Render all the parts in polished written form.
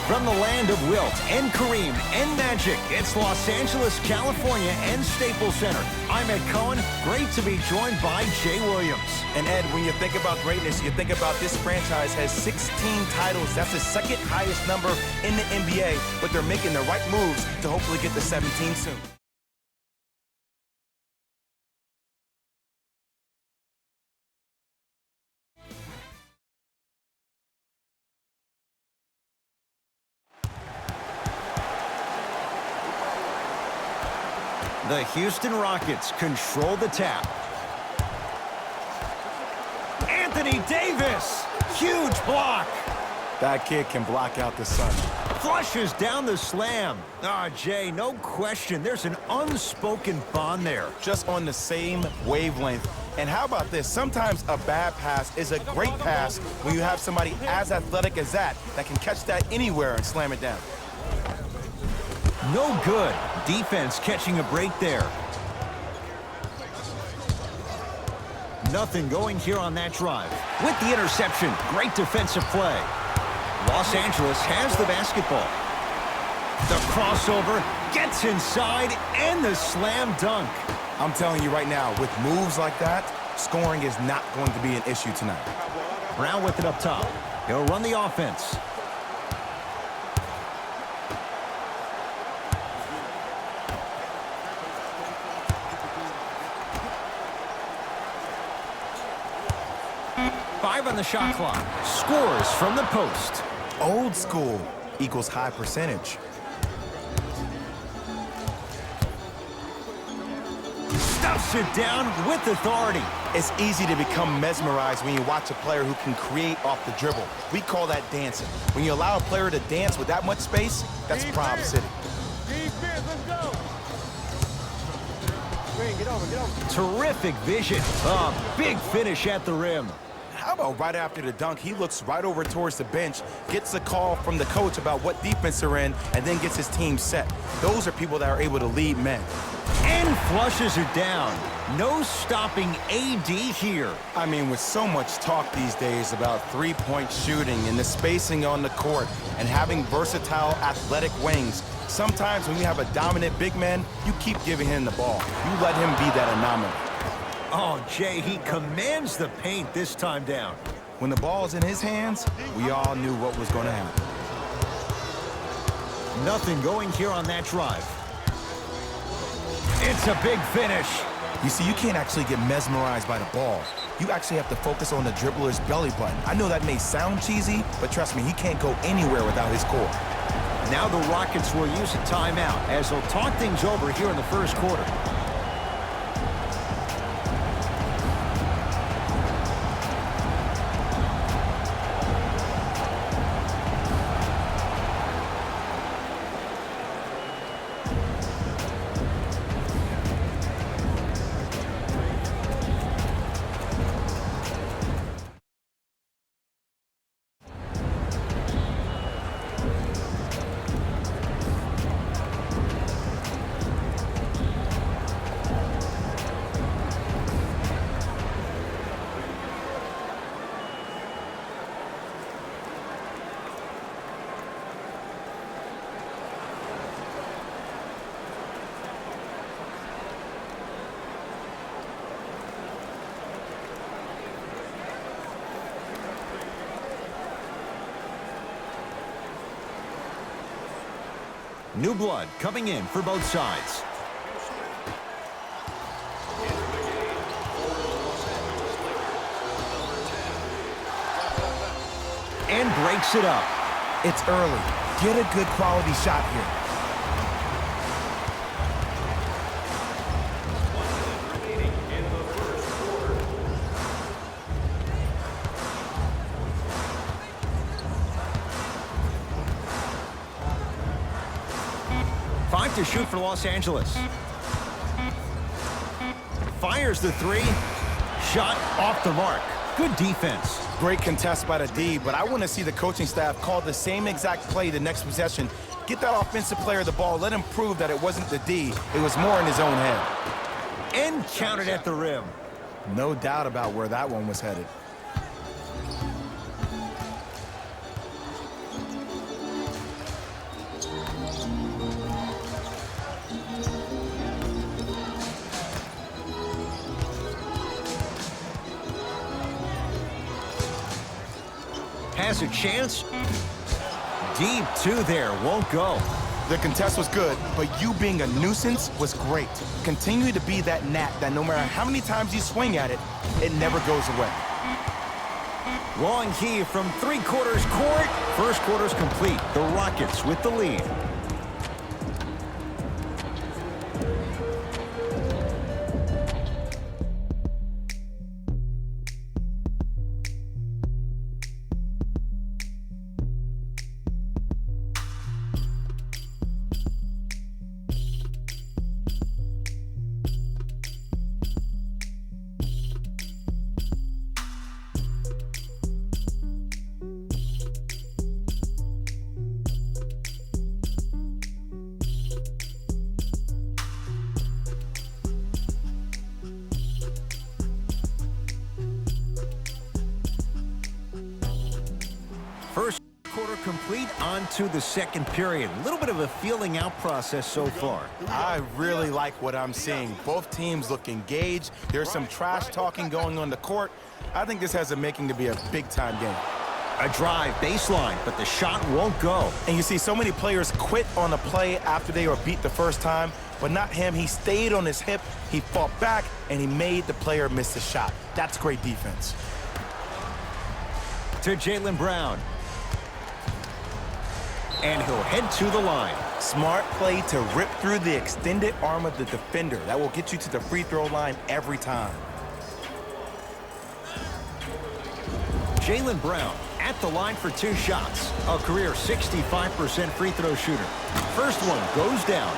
From the land of Wilt and Kareem and Magic, it's Los Angeles, California and Staples Center. I'm Ed Cohen. Great to be joined by Jay Williams. And Ed, when you think about greatness, you think about this franchise has 16 titles. That's the second highest number in the NBA, but they're making the right moves to hopefully get to 17 soon. The Houston Rockets control the tap. Anthony Davis, huge block. That kid can block out the sun. Flushes down the slam. Jay, no question. There's an unspoken bond there. Just on the same wavelength. And how about this? Sometimes a bad pass is a great pass when you have somebody as athletic as that can catch that anywhere and slam it down. No good. Defense catching a break there. Nothing going here on that drive. With the interception, great defensive play. Los Angeles has the basketball. The crossover gets inside and the slam dunk. I'm telling you right now, with moves like that, scoring is not going to be an issue tonight. Brown with it up top. He'll run the offense. On the shot clock. Scores from the post. Old school equals high percentage. Stuffs it down with authority. It's easy to become mesmerized when you watch a player who can create off the dribble. We call that dancing. When you allow a player to dance with that much space, that's Prom City. Defense, let's go. Green, get over. Terrific vision. A big finish at the rim. How about right after the dunk, he looks right over towards the bench, gets a call from the coach about what defense they're in, and then gets his team set. Those are people that are able to lead men. And flushes it down. No stopping AD here. I mean, with so much talk these days about three-point shooting and the spacing on the court and having versatile athletic wings, sometimes when you have a dominant big man, you keep giving him the ball. You let him be that anomaly. Oh, Jay, he commands the paint this time down. When the ball's in his hands, we all knew what was going to happen. Nothing going here on that drive. It's a big finish. You see, you can't actually get mesmerized by the ball. You actually have to focus on the dribbler's belly button. I know that may sound cheesy, but trust me, he can't go anywhere without his core. Now the Rockets will use a timeout as they'll talk things over here in the first quarter. New blood coming in for both sides. And breaks it up. It's early. Get a good quality shot here. To shoot for Los Angeles. Fires the three. Shot off the mark. Good defense. Great contest by the D, but I want to see the coaching staff call the same exact play the next possession. Get that offensive player the ball. Let him prove that it wasn't the D. It was more in his own head. And counted at the rim. No doubt about where that one was headed. Has a chance. Deep two there, won't go. The contest was good, but you being a nuisance was great. Continue to be that gnat that no matter how many times you swing at it, it never goes away. Long heave from three-quarters court. First quarter's complete. The Rockets with the lead. First quarter complete, on to the second period. A little bit of a feeling out process so far. I really like what I'm seeing. Both teams look engaged. There's some trash talking going on the court. I think this has a making to be a big-time game. A drive baseline, but the shot won't go. And you see so many players quit on a play after they were beat the first time, but not him. He stayed on his hip, he fought back, and he made the player miss the shot. That's great defense. To Jaylen Brown. And he'll head to the line. Smart play to rip through the extended arm of the defender. That will get you to the free throw line every time. Jaylen Brown at the line for two shots. A career 65% free throw shooter. First one goes down.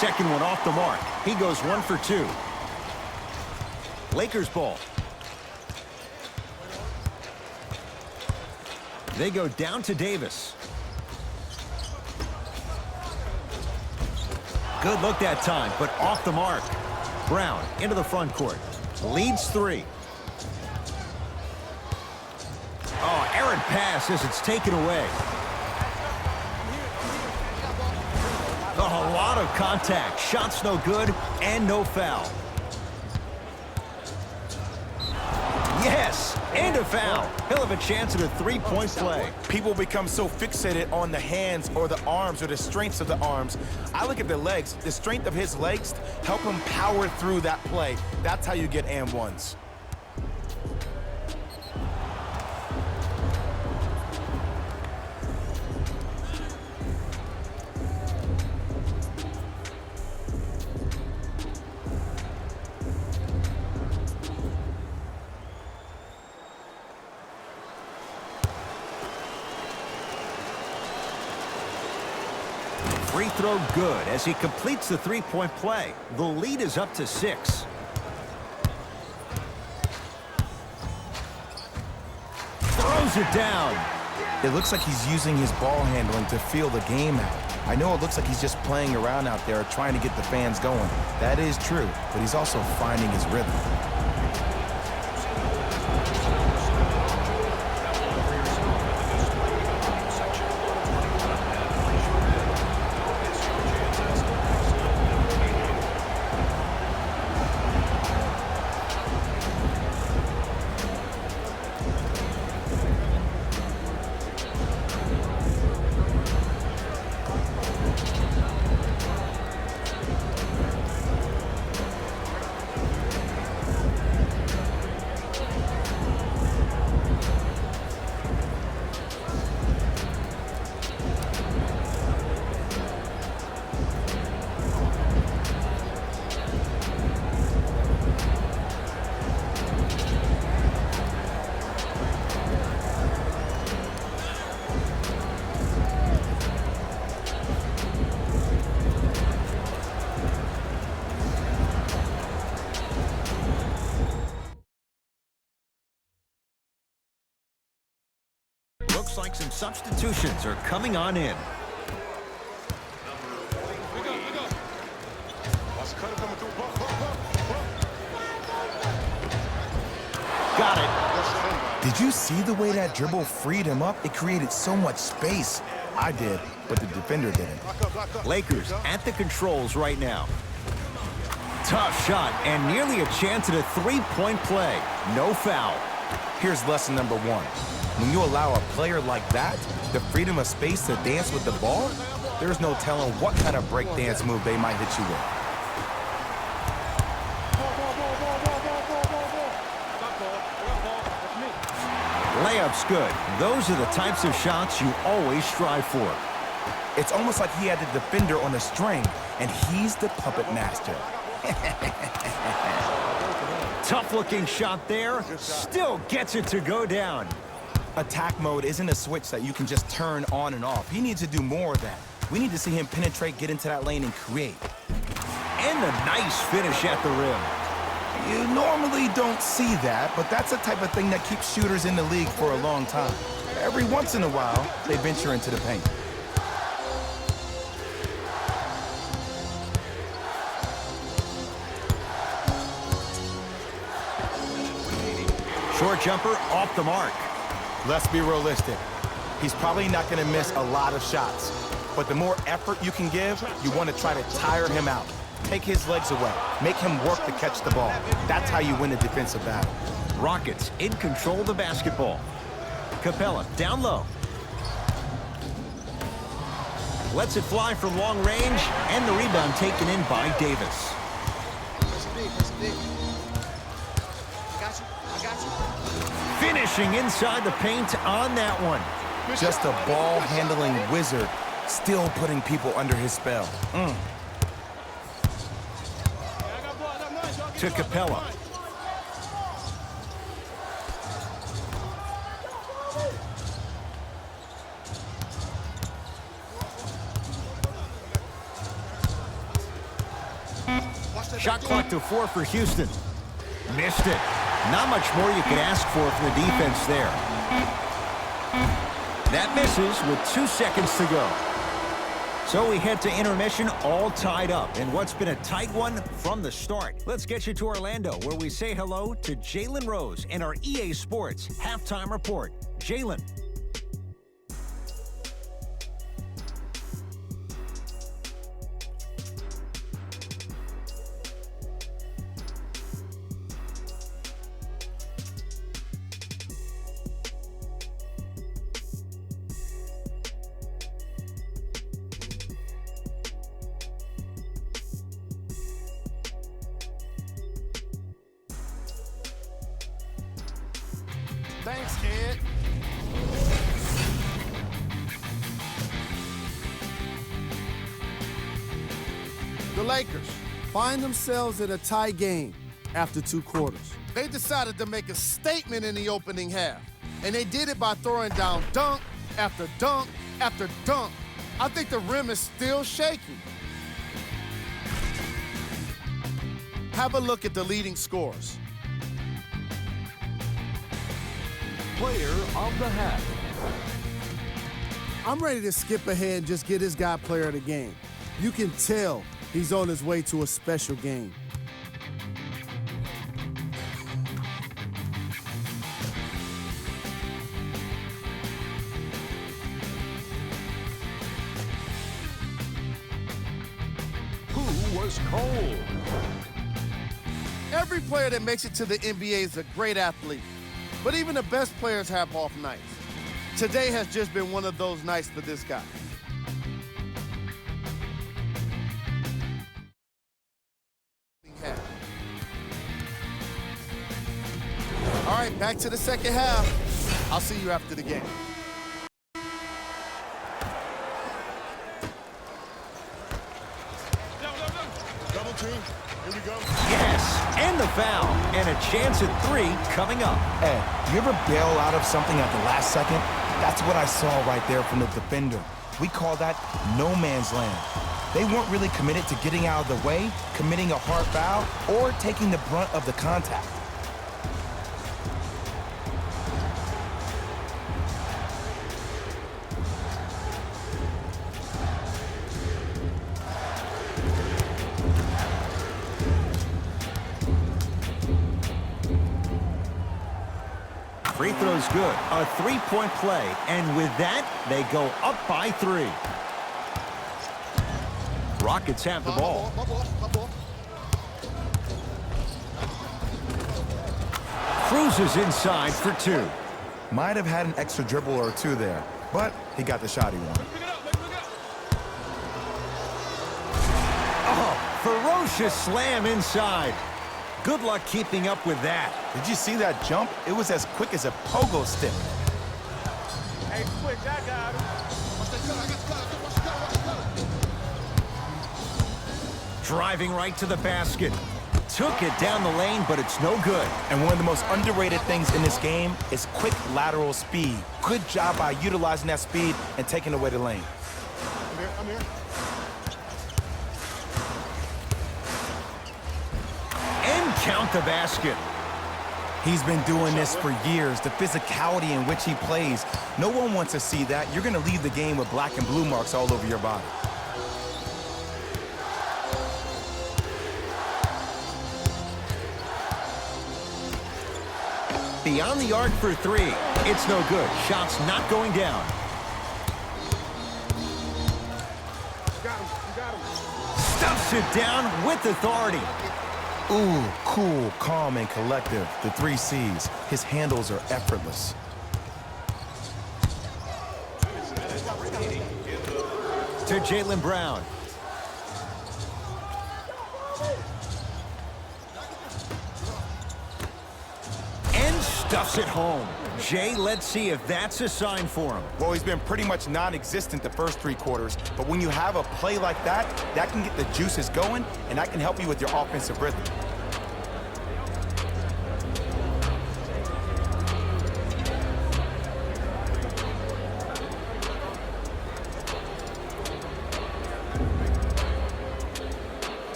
Second one off the mark. He goes 1 for 2. Lakers ball. They go down to Davis. Good look that time, but off the mark. Brown into the front court. Leads 3. Oh, errant pass as it's taken away. A lot of contact. Shots no good and no foul. Yes, and a foul. He'll have a chance at a three-point play. People become so fixated on the hands or the arms or the strengths of the arms. I look at the legs. The strength of his legs help him power through that play. That's how you get and ones. Free throw good as he completes the three-point play. The lead is up to 6. Throws it down. It looks like he's using his ball handling to feel the game out. I know it looks like he's just playing around out there trying to get the fans going. That is true, but he's also finding his rhythm. Looks like some substitutions are coming on in. Got it. Did you see the way that dribble freed him up? It created so much space. I did, but the defender didn't. Lakers at the controls right now. Tough shot and nearly a chance at a three-point play. No foul. Here's lesson number one. When you allow a player like that the freedom of space to dance with the ball, there's no telling what kind of break dance move they might hit you with. Layup's good. Those are the types of shots you always strive for. It's almost like he had the defender on a string, and he's the puppet master. Tough-looking shot there. Still gets it to go down. Attack mode isn't a switch that you can just turn on and off. He needs to do more of that. We need to see him penetrate, get into that lane, and create. And a nice finish at the rim. You normally don't see that, but that's the type of thing that keeps shooters in the league for a long time. Every once in a while, they venture into the paint. Short jumper off the mark. Let's be realistic. He's probably not going to miss a lot of shots. But the more effort you can give, you want to try to tire him out. Take his legs away. Make him work to catch the ball. That's how you win a defensive battle. Rockets in control of the basketball. Capella down low. Lets it fly from long range, and the rebound taken in by Davis. Finishing inside the paint on that one. Just a ball-handling wizard, still putting people under his spell. To Capella. Shot clock to 4 for Houston. Missed it. Not much more you can ask for from the defense there. That misses with 2 seconds to go. So we head to intermission all tied up in what's been a tight one from the start. Let's get you to Orlando, where we say hello to Jalen Rose and our EA Sports Halftime Report. Jalen. Thanks, kid. The Lakers find themselves in a tie game after 2 quarters. They decided to make a statement in the opening half, and they did it by throwing down dunk after dunk after dunk. I think the rim is still shaky. Have a look at the leading scorers. Player of the half. I'm ready to skip ahead and just get this guy player of the game. You can tell he's on his way to a special game. Who was cold? Every player that makes it to the NBA is a great athlete, but even the best players have off nights. Today has just been one of those nights for this guy. All right, back to the second half. I'll see you after the game. Double team. Here we go. Yes, and the foul, and a chance at 3 coming up. Ed, you ever bail out of something at the last second? That's what I saw right there from the defender. We call that no man's land. They weren't really committed to getting out of the way, committing a hard foul, or taking the brunt of the contact. Free throw's good. A three-point play. And with that, they go up by 3. Rockets have the ball. Cruises inside for 2. Might have had an extra dribble or 2 there, but he got the shot he wanted. Oh, ferocious slam inside. Good luck keeping up with that. Did you see that jump? It was as quick as a pogo stick. Hey, quick, I got him. Driving right to the basket. Took it down the lane, but it's no good. And one of the most underrated things in this game is quick lateral speed. Good job by utilizing that speed and taking away the lane. I'm here. And count the basket. He's been doing this for years, the physicality in which he plays. No one wants to see that. You're going to leave the game with black and blue marks all over your body. Beyond the arc for 3. It's no good. Shot's not going down. Stuffs it down with authority. Ooh, cool, calm, and collective. The 3 C's. His handles are effortless. To Jaylen Brown. And stuffs it home. Jay, let's see if that's a sign for him. Well, he's been pretty much non-existent the first 3 quarters, but when you have a play like that, that can get the juices going, and that can help you with your offensive rhythm.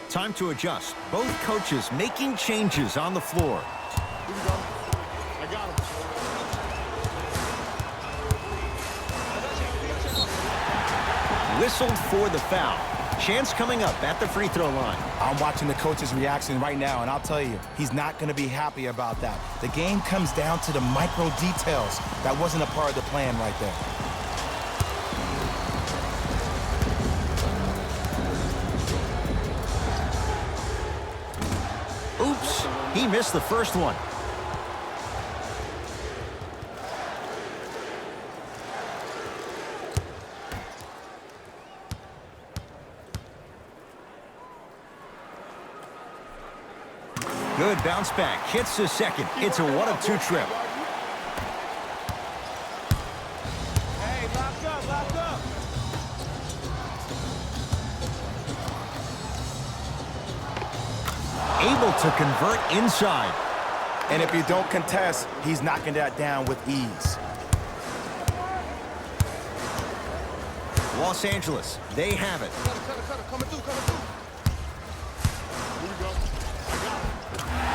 Time to adjust. Both coaches making changes on the floor. Here we go. I got him. Whistled for the foul. Chance coming up at the free throw line. I'm watching the coach's reaction right now, and I'll tell you, he's not going to be happy about that. The game comes down to the micro details. That wasn't a part of the plan right there. Oops, he missed the first one. Good bounce back, hits the second. It's a 1-of-2 trip. Hey, lock up, lock up. Able to convert inside. And if you don't contest, he's knocking that down with ease. Los Angeles, they have it. Coming through. Here we go.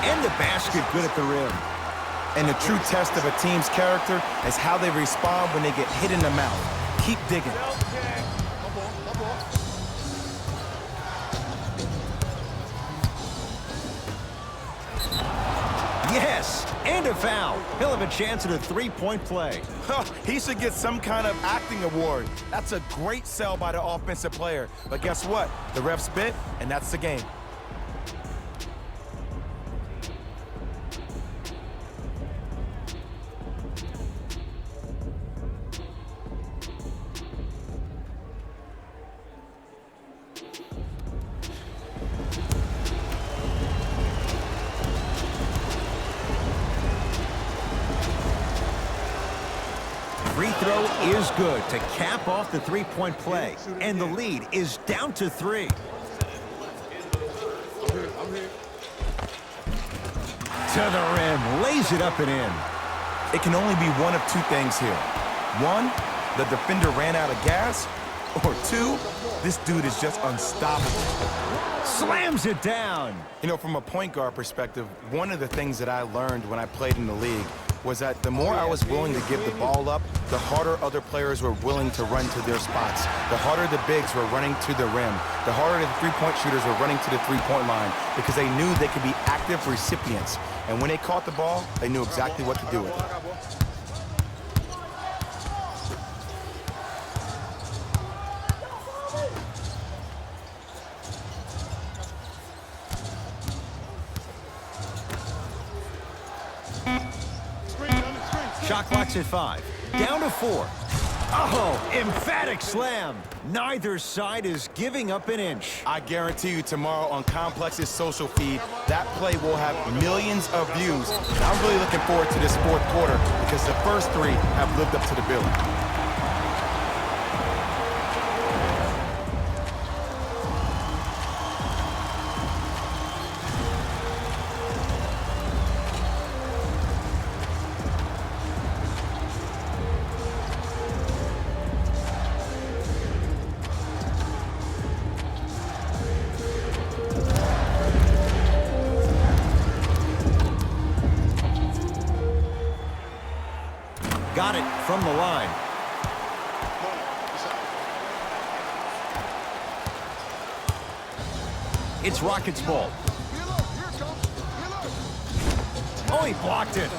And the basket good at the rim. And the true test of a team's character is how they respond when they get hit in the mouth. Keep digging. Okay. My ball. Yes, and a foul. He'll have a chance at a three-point play. He should get some kind of acting award. That's a great sell by the offensive player. But guess what? The ref spit, and that's the game. throw is good to cap off the three-point play. And the lead is down to 3. To the rim, lays it up and in. It can only be one of two things here. One, the defender ran out of gas. Or two, this dude is just unstoppable. Slams it down. You know, from a point guard perspective, one of the things that I learned when I played in the league was that the more I was willing to give the ball up, the harder other players were willing to run to their spots. The harder the bigs were running to the rim. The harder the three-point shooters were running to the three-point line because they knew they could be active recipients. And when they caught the ball, they knew exactly what to do with it. Shot clock's at 5. Down to 4. Oh, emphatic slam. Neither side is giving up an inch. I guarantee you tomorrow on Complex's social feed, that play will have millions of views. And I'm really looking forward to this fourth quarter because the first 3 have lived up to the billing. Got it from the line. It's Rockets ball. Oh, he blocked it.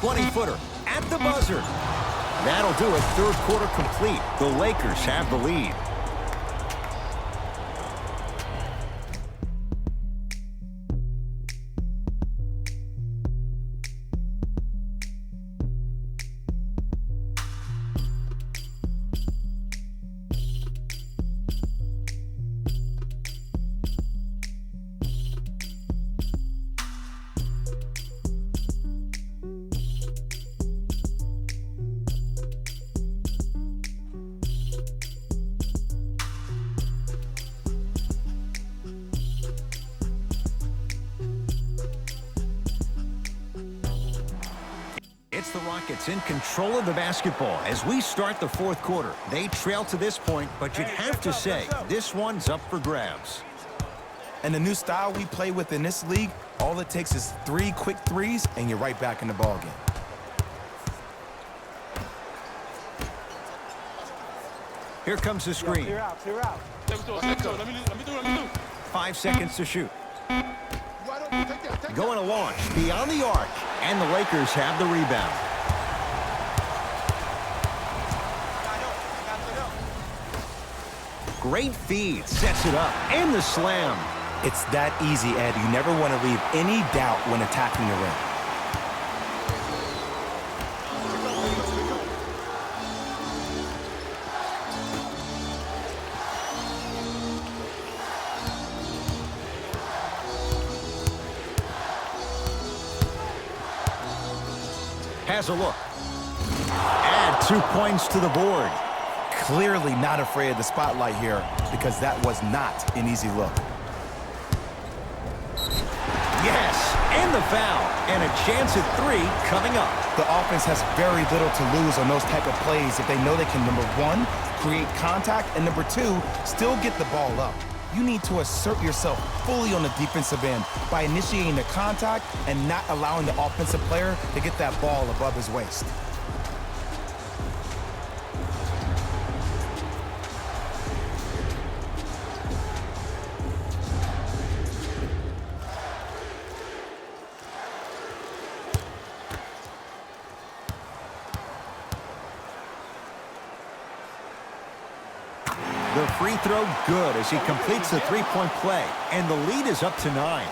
"20-footer at the buzzer." That'll do it. Third quarter complete. The Lakers have the lead. It's the Rockets in control of the basketball as we start the fourth quarter. They trail to this point, but you'd have to say this one's up for grabs. And the new style we play with in this league, all it takes is 3 quick threes, and you're right back in the ballgame. Here comes the screen. Clear out, clear out. 5 seconds to shoot. Going to launch beyond the arc, and the Lakers have the rebound. Great feed, sets it up, and the slam. It's that easy, Ed. You never want to leave any doubt when attacking the rim. Has a look. Add 2 points to the board. Clearly not afraid of the spotlight here because that was not an easy look. Yes, and the foul. And a chance at 3 coming up. The offense has very little to lose on those type of plays if they know they can, number 1, create contact, and number 2, still get the ball up. You need to assert yourself fully on the defensive end by initiating the contact and not allowing the offensive player to get that ball above his waist. The free throw good as he completes the three-point play, and the lead is up to 9.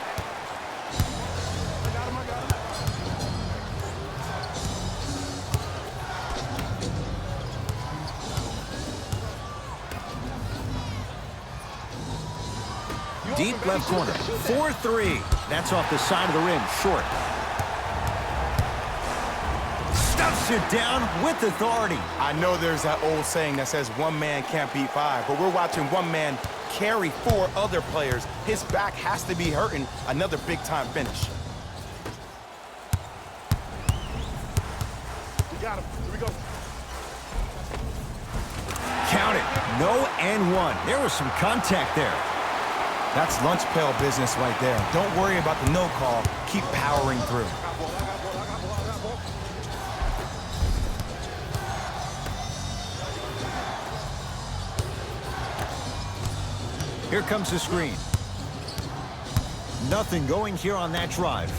Deep left corner, 4-3. That's off the side of the rim, short. it down with authority. I know there's that old saying that says one man can't beat five, but we're watching one man carry four other players. His back has to be hurting. Another big-time finish. We got him. Here we go. Count it. No and one. There was some contact there. That's lunch pail business right there. Don't worry about the no call. Keep powering through. Here comes the screen. Nothing going here on that drive.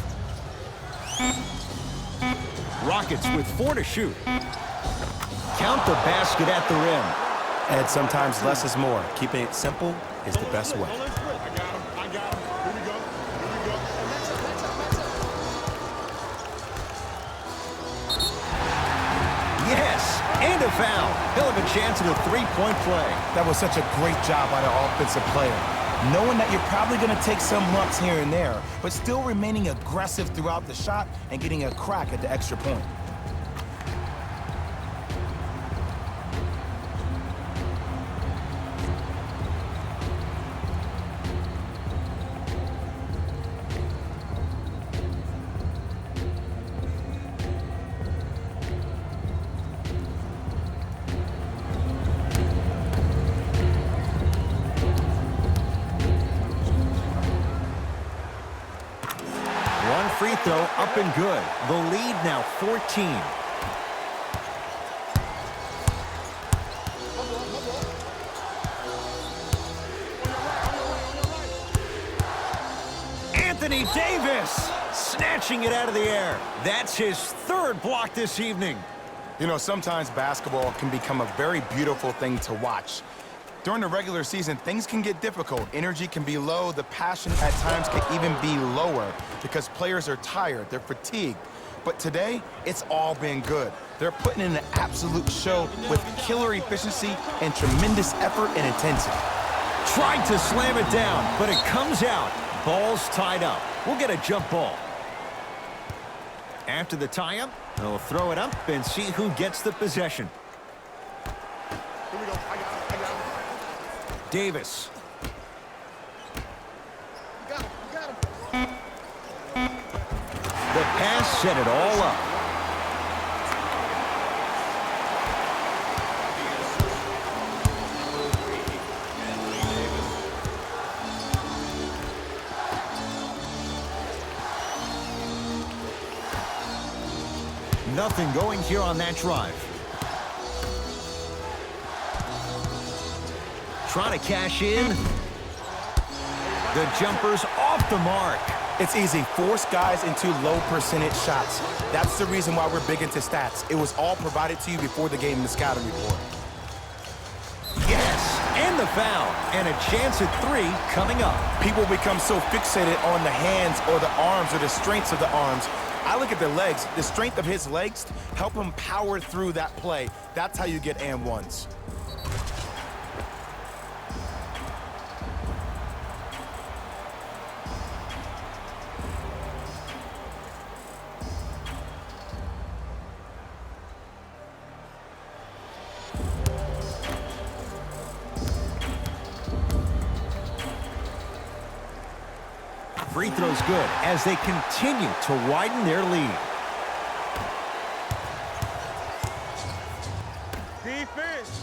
Rockets with 4 to shoot. Count the basket at the rim. And sometimes less is more. Keeping it simple is the best way. I got him. Here we go. Yes, and a foul. He'll have a chance at a three-point play. That was such a great job by the offensive player. Knowing that you're probably going to take some lumps here and there, but still remaining aggressive throughout the shot and getting a crack at the extra point. One free throw up and good. The lead now 14. Anthony Davis snatching it out of the air. That's his third block this evening. You know, sometimes basketball can become a very beautiful thing to watch. During the regular season, things can get difficult. Energy can be low. The passion at times can even be lower because players are tired. They're fatigued. But today, it's all been good. They're putting in an absolute show with killer efficiency and tremendous effort and intensity. Tried to slam it down, but it comes out. Ball's tied up. We'll get a jump ball. After the tie-up, they'll throw it up and see who gets the possession. Here we go. I got him. Davis. You got him. The pass set it all up. Nothing going here on that drive. Trying to cash in. The jumper's off the mark. It's easy. Force guys into low percentage shots. That's the reason why we're big into stats. It was all provided to you before the game in the scouting report. Yes, and the foul. And a chance at 3 coming up. People become so fixated on the hands or the arms or the strengths of the arms. I look at the legs. The strength of his legs help him power through that play. That's how you get and ones. Free throw's good as they continue to widen their lead. Defense.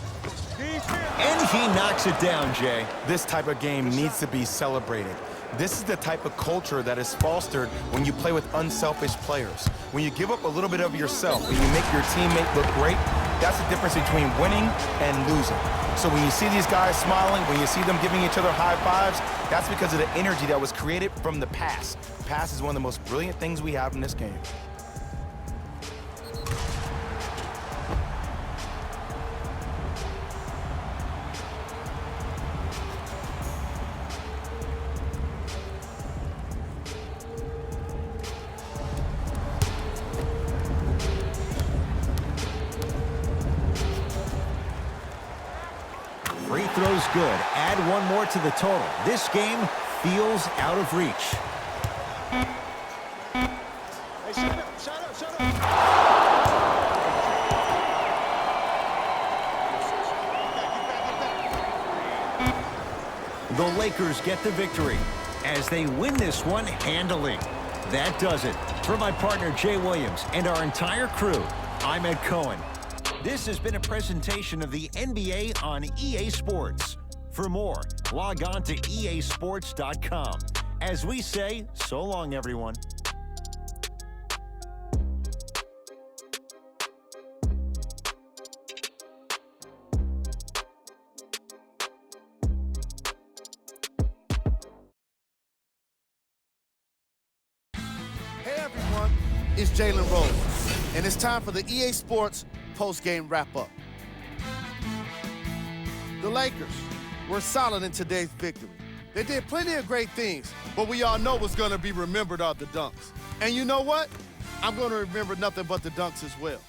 And he knocks it down, Jay. This type of game needs to be celebrated. This is the type of culture that is fostered when you play with unselfish players. When you give up a little bit of yourself and you make your teammate look great, that's the difference between winning and losing. So when you see these guys smiling, when you see them giving each other high fives, that's because of the energy that was created from the pass. Pass is one of the most brilliant things we have in this game. Free throw's good. Add one more to the total. This game feels out of reach. Hey, shut up. The Lakers get the victory as they win this one handily. That does it. For my partner Jay Williams and our entire crew, I'm Ed Cohen. This has been a presentation of the NBA on EA Sports. For more, log on to easports.com. As we say, so long, everyone. Hey everyone, it's Jalen Rose, and it's time for the EA Sports post-game wrap-up. The Lakers were solid in today's victory. They did plenty of great things, but we all know what's going to be remembered are the dunks. And you know what? I'm going to remember nothing but the dunks as well.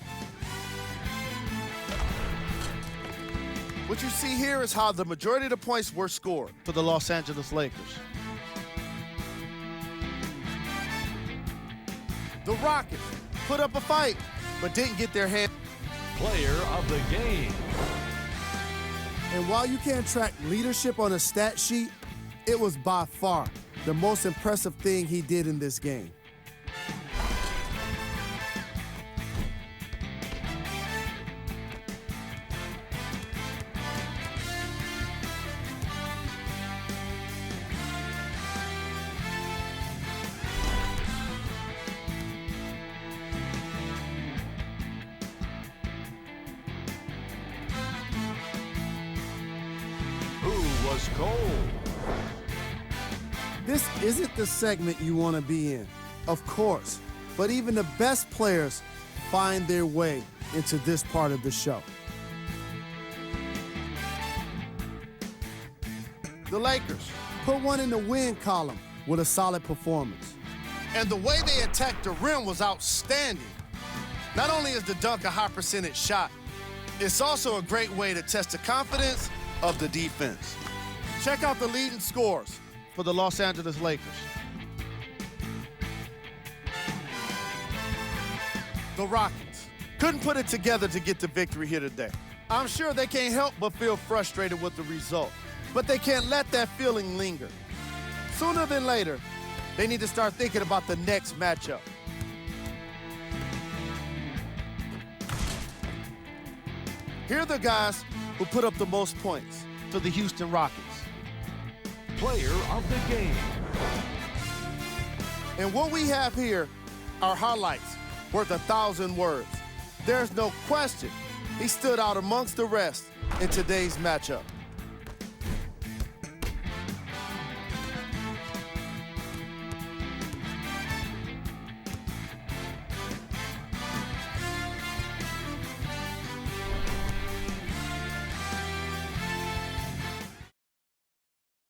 What you see here is how the majority of the points were scored for the Los Angeles Lakers. The Rockets put up a fight, but didn't get their hand. Player of the game. And while you can't track leadership on a stat sheet, it was by far the most impressive thing he did in this game. Who was cold? This isn't the segment you want to be in, of course, but even the best players find their way into this part of the show. The Lakers Put one in the win column with a solid performance. and the way they attacked the rim was outstanding. Not only is the dunk a high percentage shot, it's also a great way to test the confidence of the defense. Check out the leading scores for the Los Angeles Lakers. The Rockets couldn't put it together to get the victory here today. I'm sure they can't help but feel frustrated with the result, but they can't let that feeling linger. Sooner than later, they need to start thinking about the next matchup. Here are the guys who put up the most points for the Houston Rockets. Player of the game. And what we have here are highlights worth 1,000 words. There's no question he stood out amongst the rest in today's matchup.